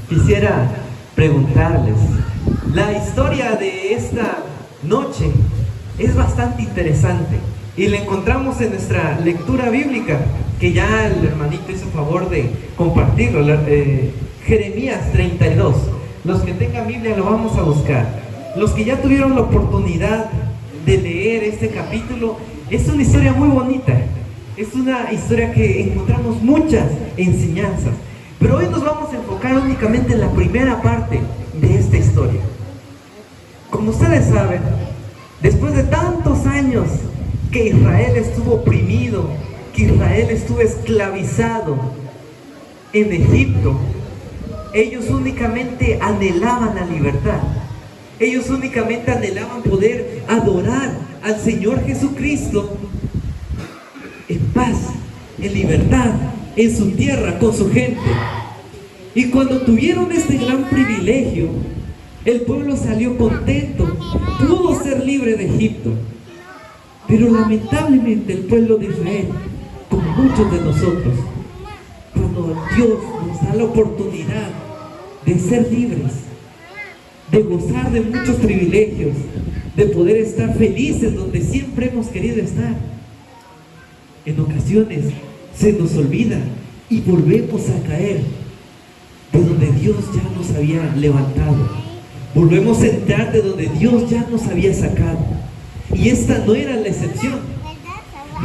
Quisiera preguntarles, la historia de esta noche es bastante interesante y la encontramos en nuestra lectura bíblica, que ya el hermanito hizo favor de compartirlo, Jeremías 32. Los que tengan Biblia lo vamos a buscar. Los que ya tuvieron la oportunidad de leer este capítulo, es una historia muy bonita. Es una historia que encontramos muchas enseñanzas. Pero hoy nos vamos a enfocar únicamente en la primera parte de esta historia. Como ustedes saben, después de tantos años que Israel estuvo oprimido, que Israel estuvo esclavizado en Egipto, ellos únicamente anhelaban la libertad. Ellos únicamente anhelaban poder adorar al Señor Jesucristo en paz, en libertad, en su tierra, con su gente. Y cuando tuvieron este gran privilegio, el pueblo salió contento, pudo ser libre de Egipto. Pero lamentablemente el pueblo de Israel, como muchos de nosotros, cuando Dios nos da la oportunidad de ser libres, de gozar de muchos privilegios, de poder estar felices donde siempre hemos querido estar, en ocasiones se nos olvida y volvemos a caer de donde Dios ya nos había levantado. Volvemos a entrar de donde Dios ya nos había sacado. Y esta no era la excepción.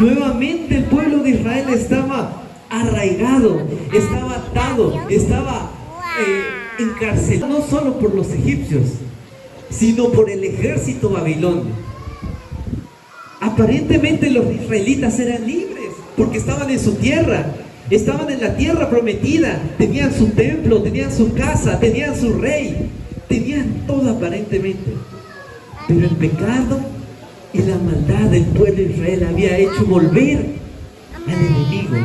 Nuevamente el pueblo de Israel estaba arraigado, estaba atado, estaba encarcelado, no solo por los egipcios, sino por el ejército babilonio. Aparentemente los israelitas eran libres porque estaban en su tierra, estaban en la tierra prometida, tenían su templo, tenían su casa, tenían su rey, tenían todo aparentemente. Pero el pecado y la maldad del pueblo de Israel había hecho volver al enemigo.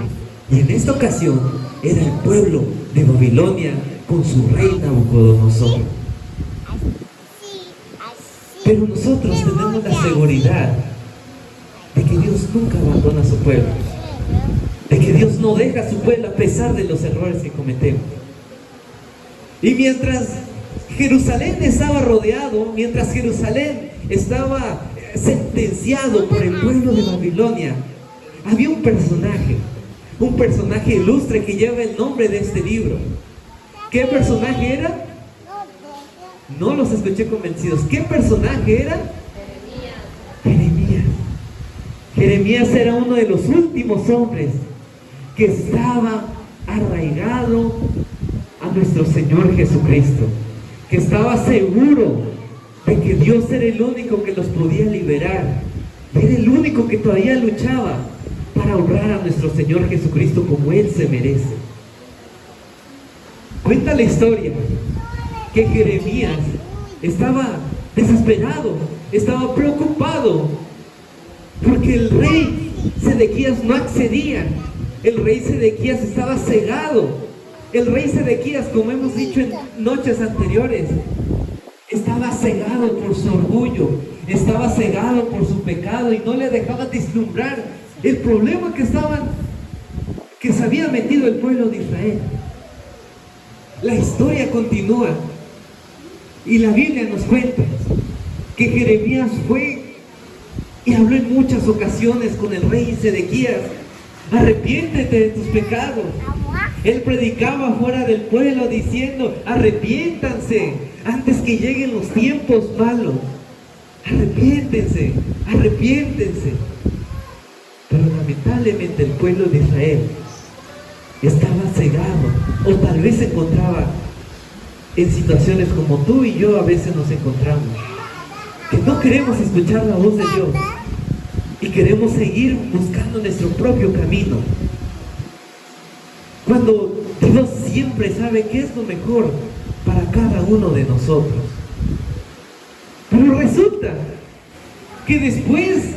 Y en esta ocasión era el pueblo de Babilonia con su rey Nabucodonosor. Pero nosotros tenemos la seguridad de que Dios nunca abandona a su pueblo, de que Dios no deja a su pueblo a pesar de los errores que cometemos. Y mientras Jerusalén estaba rodeado, mientras Jerusalén estaba sentenciado por el pueblo de Babilonia, había un personaje ilustre que lleva el nombre de este libro. ¿Qué personaje era? No los escuché convencidos. ¿Qué personaje era? Jeremías. Jeremías era uno de los últimos hombres que estaba arraigado a nuestro Señor Jesucristo, que estaba seguro de que Dios era el único que los podía liberar, era el único que todavía luchaba para honrar a nuestro Señor Jesucristo como Él se merece. Cuenta la historia que Jeremías estaba desesperado, estaba preocupado, porque el rey Sedequías no accedía. El rey Sedequías estaba cegado. El rey Sedequías, como hemos dicho en noches anteriores, estaba cegado por su orgullo, estaba cegado por su pecado y no le dejaba vislumbrar el problema que se había metido el pueblo de Israel. La historia continúa y la Biblia nos cuenta que Jeremías fue y habló en muchas ocasiones con el rey Sedequías: arrepiéntete de tus pecados. Él predicaba fuera del pueblo diciendo: arrepiéntanse antes que lleguen los tiempos malos. Arrepiéntense, arrepiéntense. Pero lamentablemente el pueblo de Israel estaba cegado, o tal vez se encontraba en situaciones como tú y yo a veces nos encontramos, que no queremos escuchar la voz de Dios y queremos seguir buscando nuestro propio camino, cuando Dios siempre sabe qué es lo mejor para cada uno de nosotros. Pero resulta que después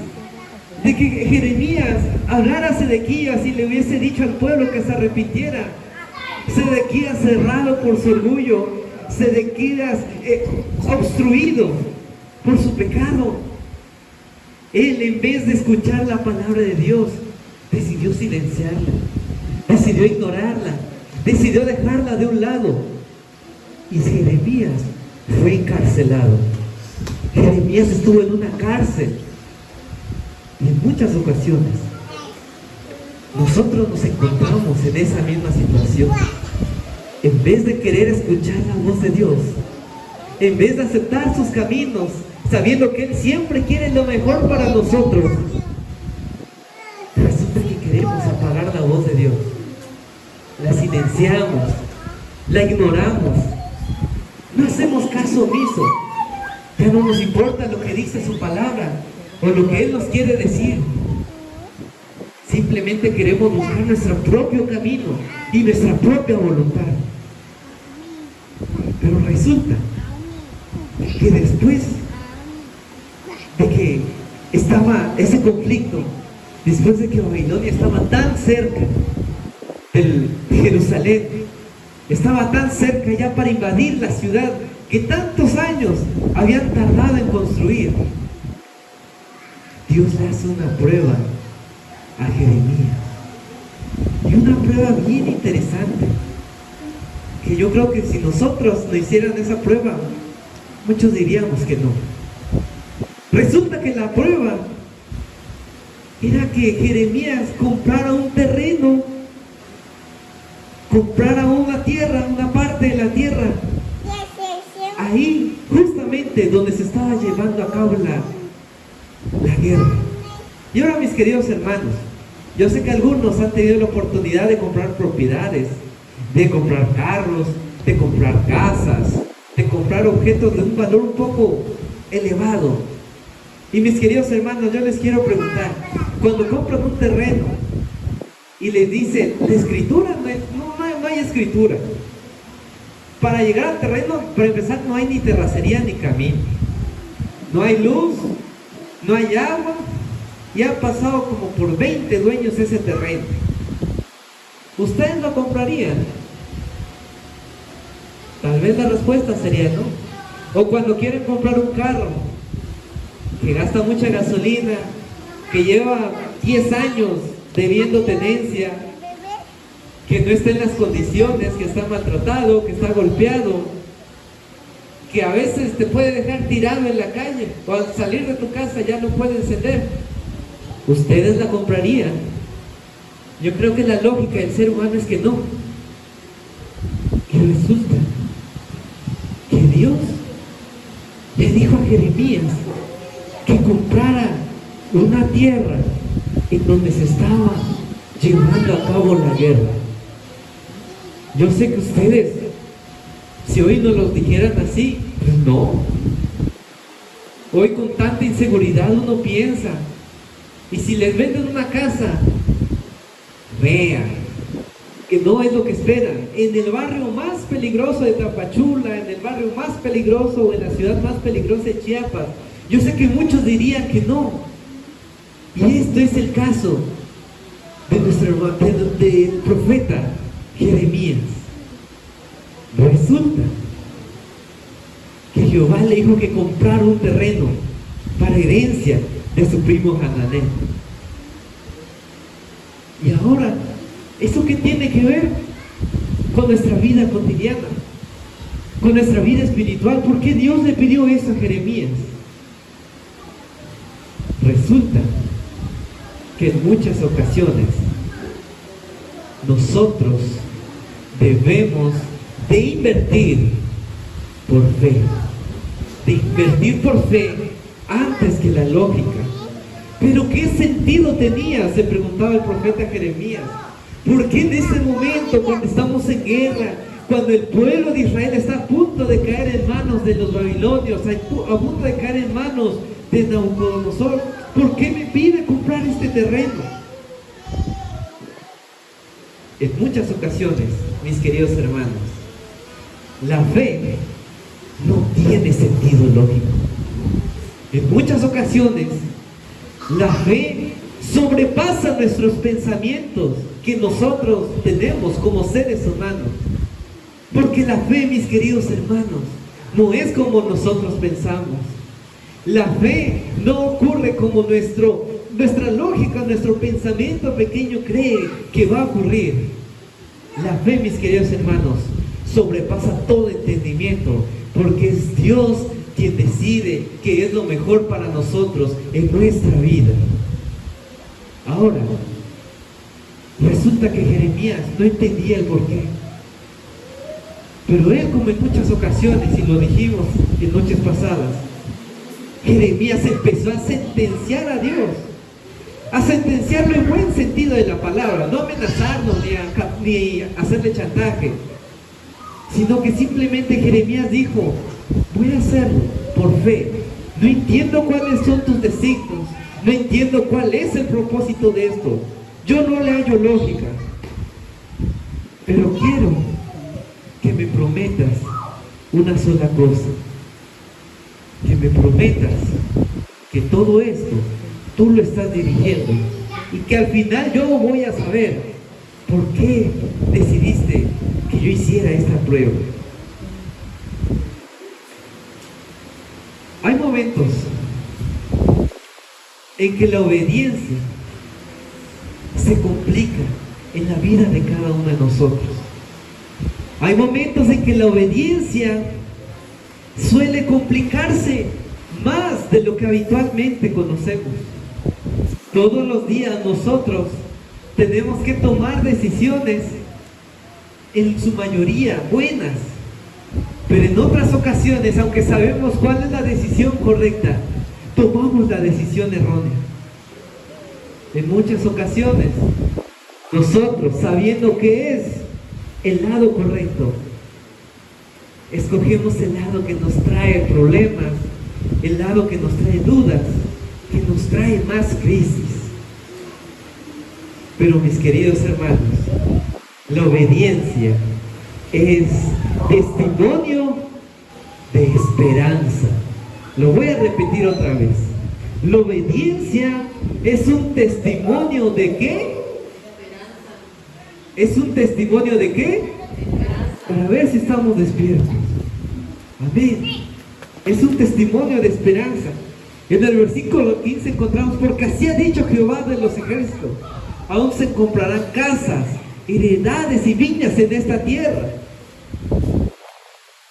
de que Jeremías hablara a Sedequías y le hubiese dicho al pueblo que se arrepintiera, Sedequías cerrado por su orgullo, Sedequías obstruido por su pecado, él, en vez de escuchar la palabra de Dios, decidió silenciarla, decidió ignorarla, decidió dejarla de un lado. Y Jeremías fue encarcelado. Jeremías estuvo en una cárcel. Y en muchas ocasiones nosotros nos encontramos en esa misma situación. En vez de querer escuchar la voz de Dios, en vez de aceptar sus caminos, sabiendo que Él siempre quiere lo mejor para nosotros, resulta que queremos apagar la voz de Dios. La silenciamos, la ignoramos, no hacemos caso omiso. Ya no nos importa lo que dice su palabra o lo que Él nos quiere decir. Simplemente queremos buscar nuestro propio camino y nuestra propia voluntad. Pero resulta que después de que estaba ese conflicto, después de que Babilonia estaba tan cerca de Jerusalén, estaba tan cerca ya para invadir la ciudad que tantos años habían tardado en construir, Dios le hace una prueba a Jeremías, y una prueba bien interesante, que yo creo que si nosotros nos hicieran esa prueba, muchos diríamos que no. Resulta que la prueba era que Jeremías comprara un terreno, comprara una tierra, una parte de la tierra, ahí justamente donde se estaba llevando a cabo la guerra. Y ahora, mis queridos hermanos, yo sé que algunos han tenido la oportunidad de comprar propiedades, de comprar carros, de comprar casas, de comprar objetos de un valor un poco elevado. Y mis queridos hermanos, yo les quiero preguntar, cuando compran un terreno y les dicen, ¿la escritura? No hay escritura. Para llegar al terreno, para empezar, no hay ni terracería ni camino. No hay luz, no hay agua, y han pasado como por 20 dueños ese terreno. ¿Ustedes lo comprarían? Tal vez la respuesta sería no. O cuando quieren comprar un carro que gasta mucha gasolina, que lleva 10 años debiendo tenencia, que no está en las condiciones, que está maltratado, que está golpeado, que a veces te puede dejar tirado en la calle, o al salir de tu casa ya no puede encender, ¿ustedes la comprarían? Yo creo que la lógica del ser humano es que no. Y resulta que Dios le dijo a Jeremías que comprara una tierra en donde se estaba llevando a cabo la guerra. Yo sé que ustedes, si hoy nos lo dijeran así, pues no. Hoy con tanta inseguridad uno piensa, y si les venden una casa, vean que no es lo que esperan. En el barrio más peligroso de Tapachula, en el barrio más peligroso o en la ciudad más peligrosa de Chiapas, yo sé que muchos dirían que no. Y esto es el caso de nuestro del profeta Jeremías. Resulta que Jehová le dijo que comprara un terreno para herencia de su primo Hananel. Y ahora, ¿eso qué tiene que ver con nuestra vida cotidiana? Con nuestra vida espiritual. ¿Por qué Dios le pidió eso a Jeremías? Resulta que en muchas ocasiones nosotros debemos de invertir por fe, de invertir por fe antes que la lógica. Pero ¿qué sentido tenía? Se preguntaba el profeta Jeremías. ¿Por qué en ese momento, cuando estamos en guerra, cuando el pueblo de Israel está a punto de caer en manos de los babilonios, a punto de caer en manos de Nabucodonosor, por qué me pide comprar este terreno? En muchas ocasiones, mis queridos hermanos, la fe no tiene sentido lógico. En muchas ocasiones, la fe sobrepasa nuestros pensamientos que nosotros tenemos como seres humanos. Porque la fe, mis queridos hermanos, no es como nosotros pensamos. La fe no ocurre como nuestra lógica, nuestro pensamiento pequeño cree que va a ocurrir. La fe, mis queridos hermanos, sobrepasa todo entendimiento, porque es Dios quien decide qué es lo mejor para nosotros en nuestra vida. Ahora, resulta que Jeremías no entendía el porqué. Pero él, como en muchas ocasiones, y lo dijimos en noches pasadas, Jeremías empezó a sentenciar a Dios, a sentenciarlo en buen sentido de la palabra, no amenazarlo ni hacerle chantaje, sino que simplemente Jeremías dijo: voy a hacerlo por fe. No entiendo cuáles son tus designios, no entiendo cuál es el propósito de esto, yo no le hallo lógica, pero quiero que me prometas una sola cosa, que me prometas que todo esto tú lo estás dirigiendo y que al final yo voy a saber por qué decidiste que yo hiciera esta prueba. Hay momentos en que la obediencia se complica en la vida de cada uno de nosotros. Hay momentos en que la obediencia suele complicarse más de lo que habitualmente conocemos. Todos los días nosotros tenemos que tomar decisiones, en su mayoría buenas, pero en otras ocasiones, aunque sabemos cuál es la decisión correcta, tomamos la decisión errónea. En muchas ocasiones, nosotros, sabiendo que es el lado correcto, escogemos el lado que nos trae problemas, el lado que nos trae dudas, que nos trae más crisis. Pero mis queridos hermanos, la obediencia es testimonio de esperanza. Lo voy a repetir otra vez. La obediencia es un testimonio de ¿qué? ¿Es un testimonio de qué? Para ver si estamos despiertos. Amén. Es un testimonio de esperanza. En el versículo 15 encontramos: porque así ha dicho Jehová de los ejércitos, aún se comprarán casas, heredades y viñas en esta tierra.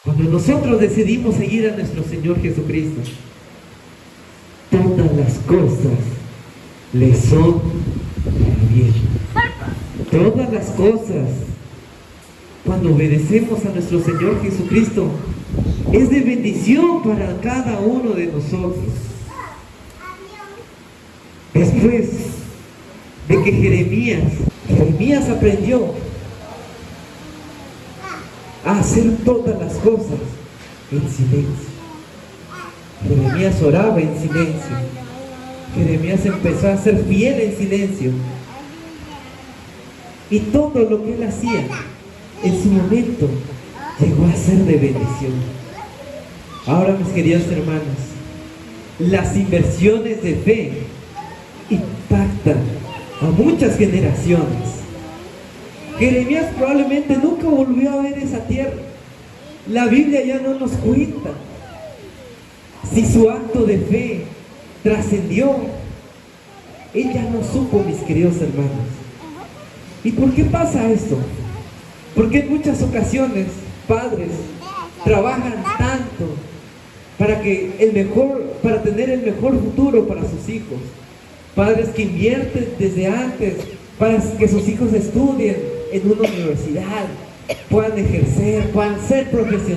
Cuando nosotros decidimos seguir a nuestro Señor Jesucristo, todas las cosas le son para bien. Todas las cosas, cuando obedecemos a nuestro Señor Jesucristo, es de bendición para cada uno de nosotros. Después de que Jeremías aprendió a hacer todas las cosas en silencio. Jeremías oraba en silencio. Jeremías empezó a ser fiel en silencio. Y todo lo que él hacía en su momento llegó a ser de bendición. Ahora, mis queridos hermanos, las inversiones de fe impactan a muchas generaciones. Jeremías probablemente nunca volvió a ver esa tierra. La Biblia ya no nos cuenta si su acto de fe trascendió. Él ya no supo, mis queridos hermanos. ¿Y por qué pasa esto? Porque en muchas ocasiones padres trabajan tanto para tener el mejor futuro para sus hijos. Padres que invierten desde antes para que sus hijos estudien en una universidad, puedan ejercer, puedan ser